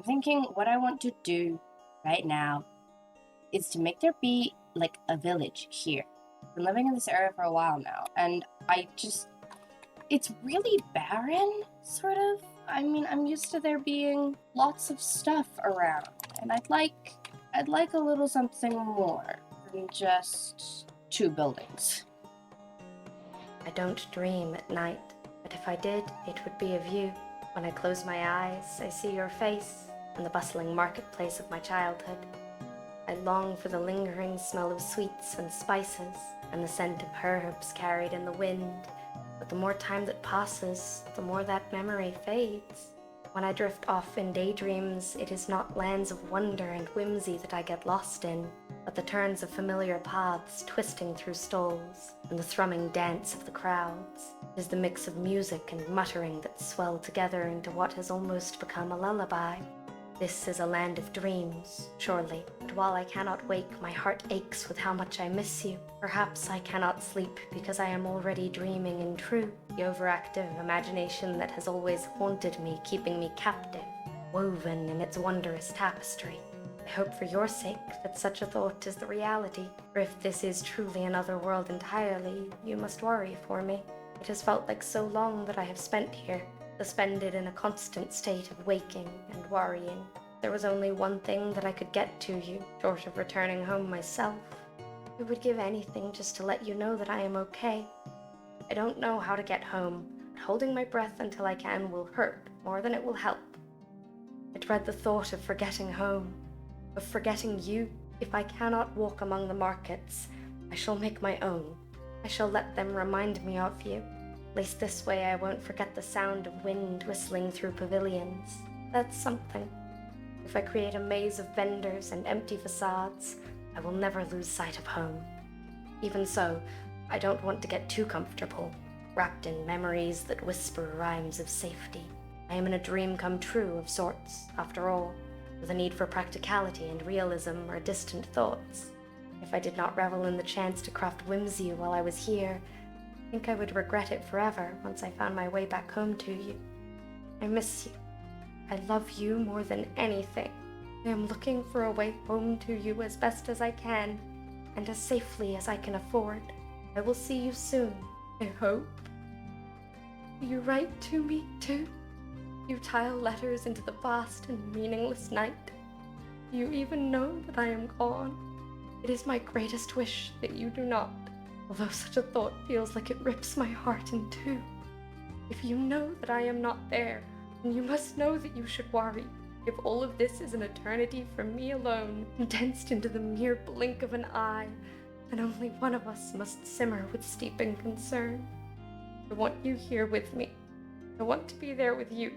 I'm thinking what I want to do right now is to make there be like a village here. I've been living in this area for a while now, and it's really barren, sort of. I mean, I'm used to there being lots of stuff around, and I'd like a little something more than just two buildings. I don't dream at night, but if I did, it would be of you. When I close my eyes, I see your face and the bustling marketplace of my childhood. I long for the lingering smell of sweets and spices and the scent of herbs carried in the wind, but the more time that passes, the more that memory fades. When I drift off in daydreams, it is not lands of wonder and whimsy that I get lost in, but the turns of familiar paths twisting through stalls, and the thrumming dance of the crowds. It is the mix of music and muttering that swell together into what has almost become a lullaby. This is a land of dreams, surely, but while I cannot wake, my heart aches with how much I miss you. Perhaps I cannot sleep because I am already dreaming in true, the overactive imagination that has always haunted me, keeping me captive, woven in its wondrous tapestry. I hope for your sake that such a thought is the reality, for if this is truly another world entirely, you must worry for me. It has felt like so long that I have spent here, suspended in a constant state of waking and worrying. There was only one thing that I could get to you, short of returning home myself. I would give anything just to let you know that I am okay. I don't know how to get home, but holding my breath until I can will hurt more than it will help. I dread the thought of forgetting home, of forgetting you. If I cannot walk among the markets, I shall make my own. I shall let them remind me of you. At least this way I won't forget the sound of wind whistling through pavilions. That's something. If I create a maze of vendors and empty facades, I will never lose sight of home. Even so, I don't want to get too comfortable, wrapped in memories that whisper rhymes of safety. I am in a dream come true of sorts, after all, with a need for practicality and realism or distant thoughts. If I did not revel in the chance to craft whimsy while I was here, I think I would regret it forever once I found my way back home to you. I miss you. I love you more than anything. I am looking for a way home to you as best as I can, and as safely as I can afford. I will see you soon, I hope. You write to me, too? You tile letters into the vast and meaningless night. You even know that I am gone. It is my greatest wish that you do not, although such a thought feels like it rips my heart in two. If you know that I am not there, then you must know that you should worry. If all of this is an eternity for me alone, condensed into the mere blink of an eye, then only one of us must simmer with steeping concern. I want you here with me. I want to be there with you.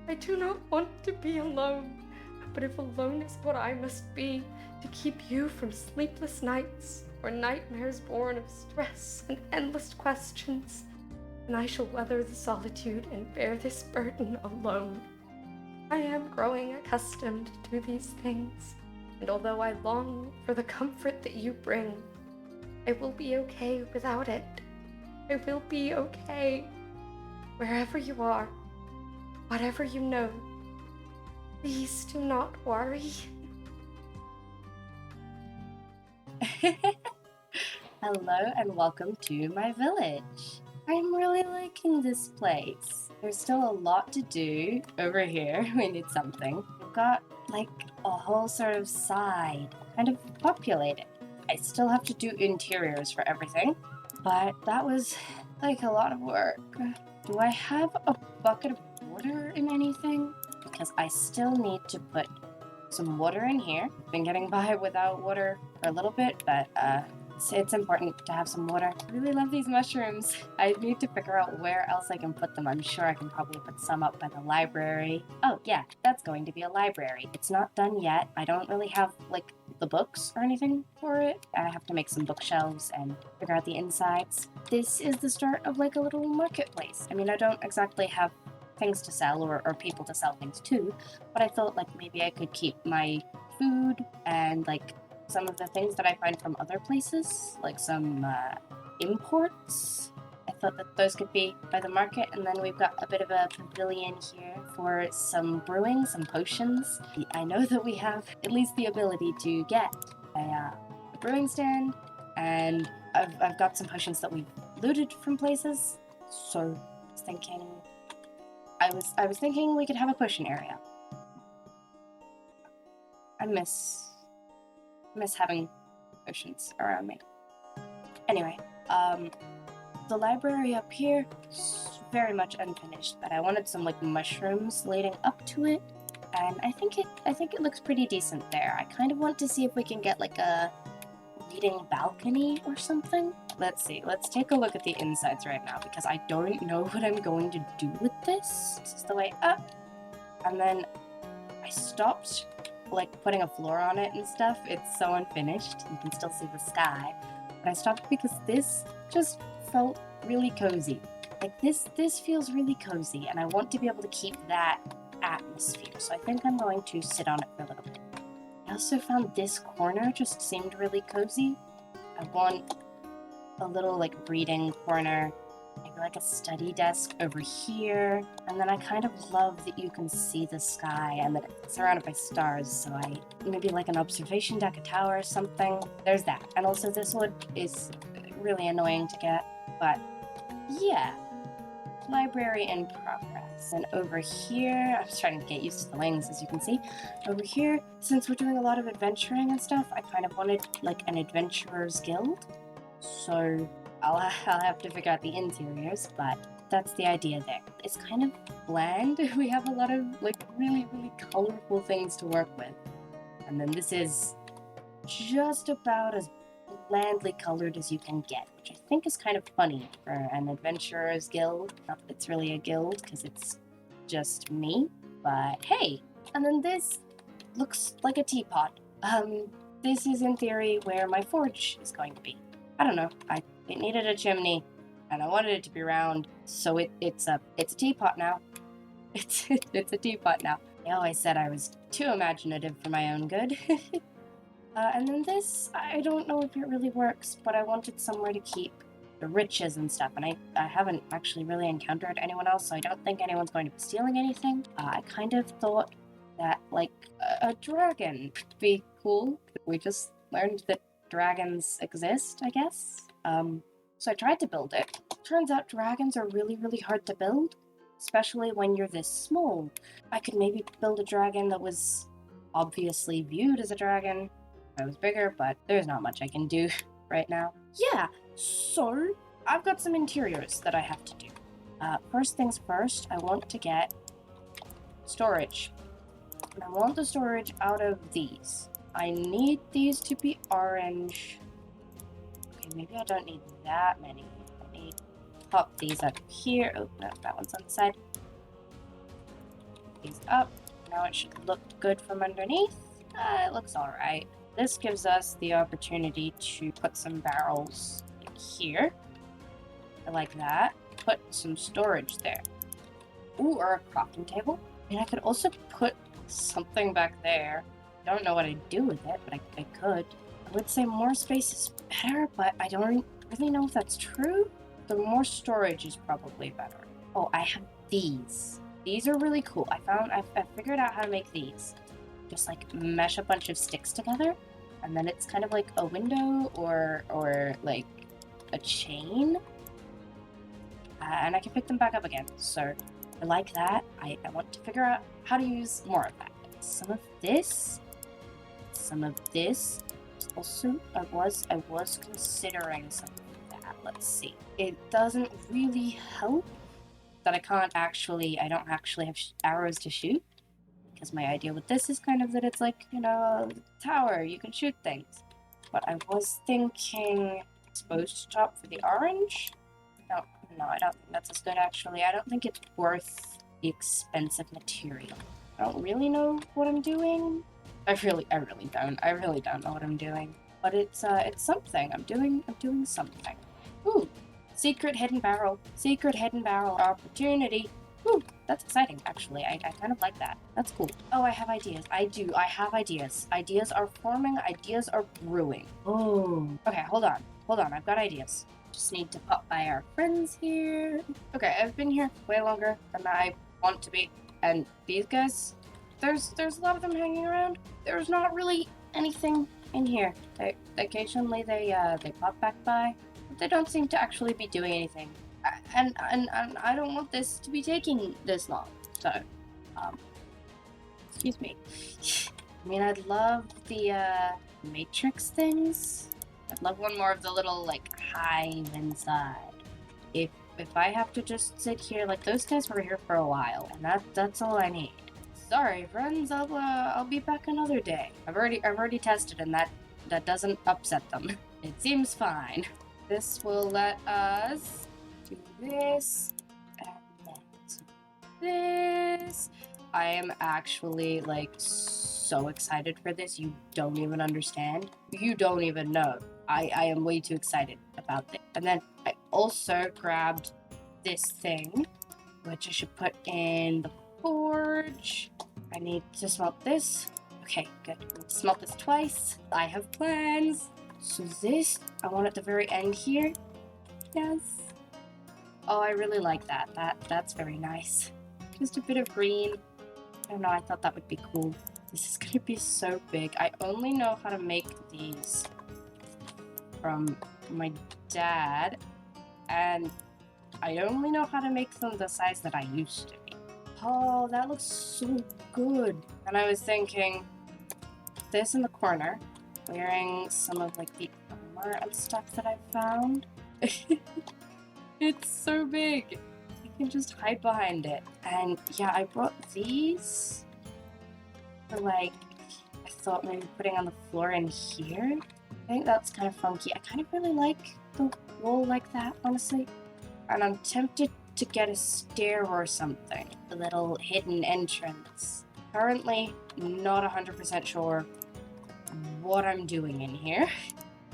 I do not want to be alone. But if alone is what I must be to keep you from sleepless nights or nightmares born of stress and endless questions, then I shall weather the solitude and bear this burden alone. I am growing accustomed to these things, and although I long for the comfort that you bring, I will be okay without it. I will be okay. Wherever you are, whatever you know, please do not worry. Hello and welcome to my village. I'm really liking this place. There's still a lot to do over here. We need something. We've got like a whole sort of side kind of populated. I still have to do interiors for everything, but that was like a lot of work. Do I have a bucket of water in anything? Because I still need to put some water in here. Been getting by without water for a little bit, but it's important to have some water. I really love these mushrooms. I need to figure out where else I can put them. I'm sure I can probably put some up by the library. Oh yeah, that's going to be a library. It's not done yet. I don't really have like the books or anything for it. I have to make some bookshelves and figure out the insides. This is the start of like a little marketplace. I mean, I don't exactly have things to sell or people to sell things to, but I thought like maybe I could keep my food and like some of the things that I find from other places, like some imports. I thought that those could be by the market. And then we've got a bit of a pavilion here for some brewing, some potions. I know that we have at least the ability to get a brewing stand, and I've got some potions that we've looted from places. So I was thinking we could have a potion area. I miss having potions around me. Anyway, the library up here is very much unfinished, but I wanted some like mushrooms leading up to it, and I think it looks pretty decent there. I kind of want to see if we can get like a reading balcony or something. Let's see. Let's take a look at the insides right now, because I don't know what I'm going to do with this. This is the way up, and then I stopped like putting a floor on it and stuff. It's so unfinished. You can still see the sky. But I stopped because this just felt really cozy. Like this feels really cozy, and I want to be able to keep that atmosphere. So I think I'm going to sit on it for a little bit. I also found this corner just seemed really cozy. I want a little like reading corner, maybe like a study desk over here. And then I kind of love that you can see the sky and that it's surrounded by stars. So maybe like an observation deck, a tower or something. There's that. And also this wood is really annoying to get, but yeah. Library in progress. And over here, I'm starting to get used to the wings, as you can see. Over here, since we're doing a lot of adventuring and stuff, I kind of wanted like an adventurer's guild. So I'll have to figure out the interiors, but that's the idea there. It's kind of bland. We have a lot of like really, really colorful things to work with. And then this is just about as blandly colored as you can get, which I think is kind of funny for an adventurer's guild. Not that it's really a guild, because it's just me, but hey. And then this looks like a teapot. This is in theory where my forge is going to be. I don't know, it needed a chimney, and I wanted it to be round, so it's a teapot now. It's a teapot now. They always said I was too imaginative for my own good. And then this, I don't know if it really works, but I wanted somewhere to keep the riches and stuff, and I haven't actually really encountered anyone else, so I don't think anyone's going to be stealing anything. I kind of thought that, like, a dragon would be cool. We just learned that dragons exist, I guess. So I tried to build it. Turns out dragons are really, really hard to build, especially when you're this small. I could maybe build a dragon that was obviously viewed as a dragon if I was bigger, but there's not much I can do right now. Yeah, so I've got some interiors that I have to do. First things first, I want to get storage. And I want the storage out of these. I need these to be orange. Okay, maybe I don't need that many. I need to pop these up here. Oh, no, that one's on the side. These up. Now it should look good from underneath. It looks alright. This gives us the opportunity to put some barrels here. I like that. Put some storage there. Ooh, or a crafting table. I mean, I could also put something back there. I don't know what I'd do with it, but I could. I would say more space is better, but I don't really know if that's true. The more storage is probably better. Oh, I have these. These are really cool. I figured out how to make these. Just like mesh a bunch of sticks together, and then it's kind of like a window or like a chain. And I can pick them back up again. So I like that. I want to figure out how to use more of that. Some of this. Also, I was considering some of that. Let's see. It doesn't really help that I don't actually have arrows to shoot. Because my idea with this is kind of that it's like, you know, a tower, you can shoot things. But I was thinking exposed top for the orange. No, I don't think that's as good actually. I don't think it's worth the expensive material. I don't really know what I'm doing. I really don't know what I'm doing. But it's something. I'm doing something. Ooh, secret hidden barrel opportunity. Ooh, that's exciting, actually. I kind of like that. That's cool. Oh, I have ideas. I have ideas. Ideas are forming. Ideas are brewing. Oh. Okay, hold on. I've got ideas. Just need to pop by our friends here. Okay, I've been here way longer than I want to be. And these guys, there's a lot of them hanging around. There's not really anything in here. Occasionally they pop back by, but they don't seem to actually be doing anything. And I don't want this to be taking this long. So, excuse me. I mean, I'd love the matrix things. I'd love one more of the little like hive inside. If I have to just sit here, like those guys were here for a while, and that's all I need. Sorry, friends. I'll be back another day. I've already tested, and that doesn't upset them. It seems fine. This will let us do this and then this. I am actually like so excited for this. You don't even understand. You don't even know. I am way too excited about this. And then I also grabbed this thing, which I should put in the forge. I need to smelt this. Okay, good. Smelt this twice. I have plans. So this, I want at the very end here. Yes. Oh, I really like that. That's very nice. Just a bit of green. I don't know, I thought that would be cool. This is gonna be so big. I only know how to make these from my dad, and I only know how to make them the size that I used to be. Oh, that looks so good. And I was thinking, this in the corner, wearing some of like the armor and stuff that I found. It's so big. I can just hide behind it. And yeah, I brought these for like, I thought maybe putting on the floor in here. I think that's kind of funky. I kind of really like the wall like that, honestly. And I'm tempted to get a stair or something. A little hidden entrance. Currently, not 100% sure what I'm doing in here.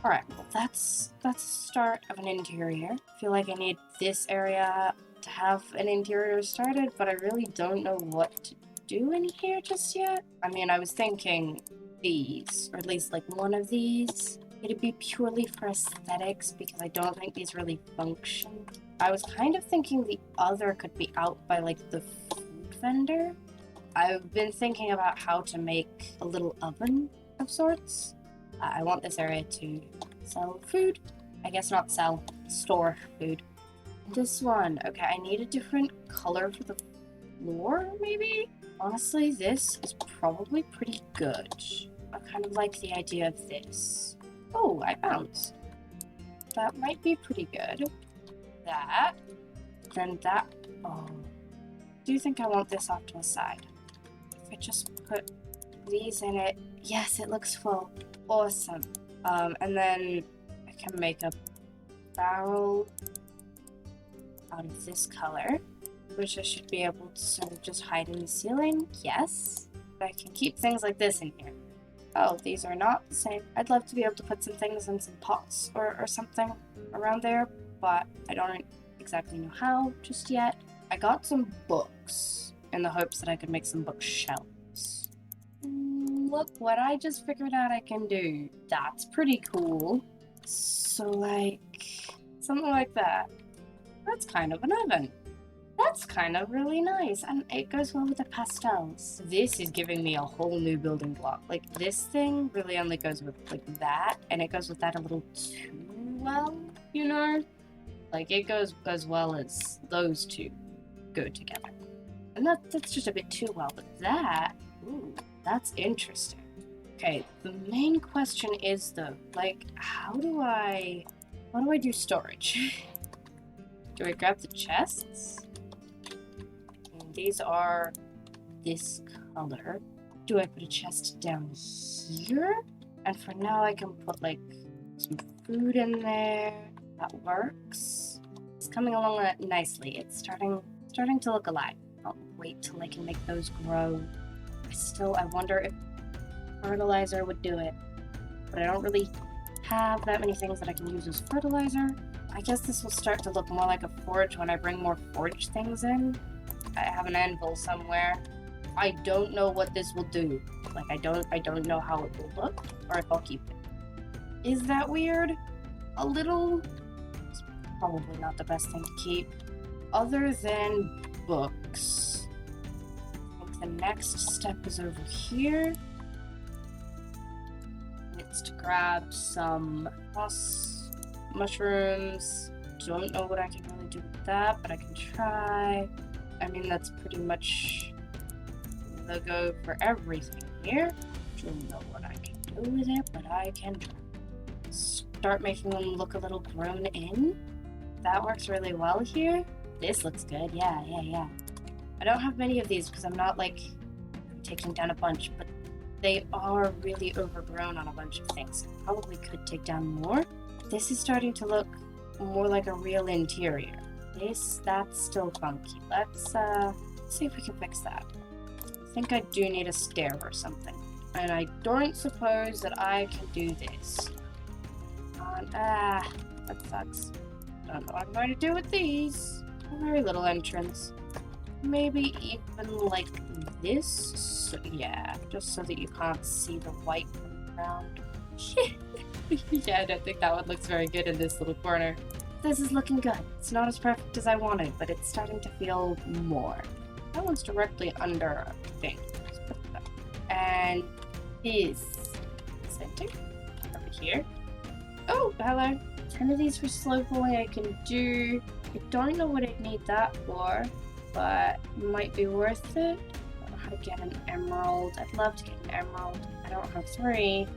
Alright, well that's the start of an interior. I feel like I need this area to have an interior started, but I really don't know what to do in here just yet. I mean, I was thinking these, or at least like one of these. It'd be purely for aesthetics because I don't think these really function. I was kind of thinking the other could be out by like the food vendor. I've been thinking about how to make a little oven of sorts. I want this area to sell food. I guess not sell, store food. This one, okay, I need a different color for the floor, maybe? Honestly, this is probably pretty good. I kind of like the idea of this. Oh, I bounced. That might be pretty good. That. Then that. Oh. Do you think I want this off to the side? If I just put these in it. Yes, it looks full. Awesome. And then I can make a barrel out of this color, which I should be able to sort of just hide in the ceiling. Yes. I can keep things like this in here. Oh, these are not the same. I'd love to be able to put some things in some pots or something around there, but I don't exactly know how just yet. I got some books in the hopes that I could make some bookshelves. Look what I just figured out I can do. That's pretty cool. So like, something like that. That's kind of an oven. That's kind of really nice, and it goes well with the pastels. This is giving me a whole new building block. Like, this thing really only goes with, like, that, and it goes with that a little too well, you know? Like, it goes as well as those two go together. And that's just a bit too well, but that, ooh, that's interesting. Okay, the main question is, though, like, how do I do storage? Do I grab the chests? These are this color. Do I put a chest down here? And for now I can put like some food in there. That works. It's coming along nicely. It's starting to look alive. I'll wait till I can make those grow. I wonder if fertilizer would do it. But I don't really have that many things that I can use as fertilizer. I guess this will start to look more like a forge when I bring more forge things in. I have an anvil somewhere. I don't know what this will do. Like, I don't know how it will look, or if I'll keep it. Is that weird? A little? It's Probably not the best thing to keep. Other than books, I think the next step is over here. It's to grab some mushrooms. Don't know what I can really do with that, but I can try. I mean, that's pretty much the go for everything here. Don't know what I can do with it, but I can try. Start making them look a little grown in. That works really well here. This looks good. Yeah. I don't have many of these because I'm not like taking down a bunch, but they are really overgrown on a bunch of things. Probably could take down more. This is starting to look more like a real interior. That's still funky. Let's see if we can fix that. I think I do need a stair or something. And I don't suppose that I can do this. That sucks. Don't know what I'm going to do with these. A very little entrance. Maybe even like this? So, yeah, just so that you can't see the white around. Yeah, I don't think that one looks very good in this little corner. This is looking good. It's not as perfect as I wanted, but it's starting to feel more. That one's directly under a thing. And this center over here. Oh, hello. 10 of these for slow pulling I can do. I don't know what I'd need that for, but it might be worth it. I don't know how to get an emerald. I'd love to get an emerald. I don't have 3.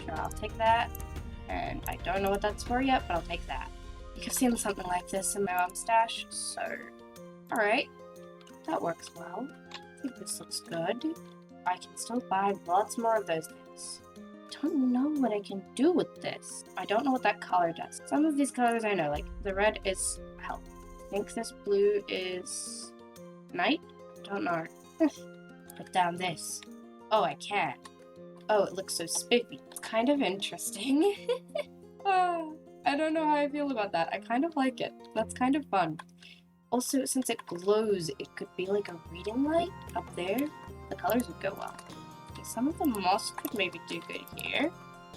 Sure, I'll take that. And I don't know what that's for yet, but I'll take that. I think I've seen something like this in my mom's stash, so... Alright. That works well. I think this looks good. I can still buy lots more of those things. I don't know what I can do with this. I don't know what that color does. Some of these colors I know, like the red is health. I think this blue is night? I don't know. Put down this. Oh, I can. Oh, it looks so spiffy. It's kind of interesting. Oh, I don't know how I feel about that. I kind of like it. That's kind of fun. Also, since it glows, it could be like a reading light up there. The colors would go well. Okay, some of the moss could maybe do good here.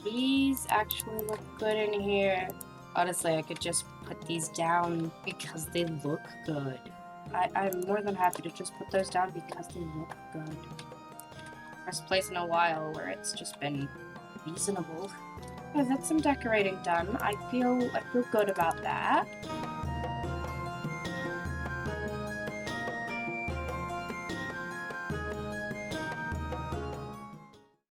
These actually look good in here. Honestly, I could just put these down because they look good. I'm more than happy to just put those down because they look good. First place in a while where it's just been reasonable. Yeah, that's some decorating done. I feel good about that.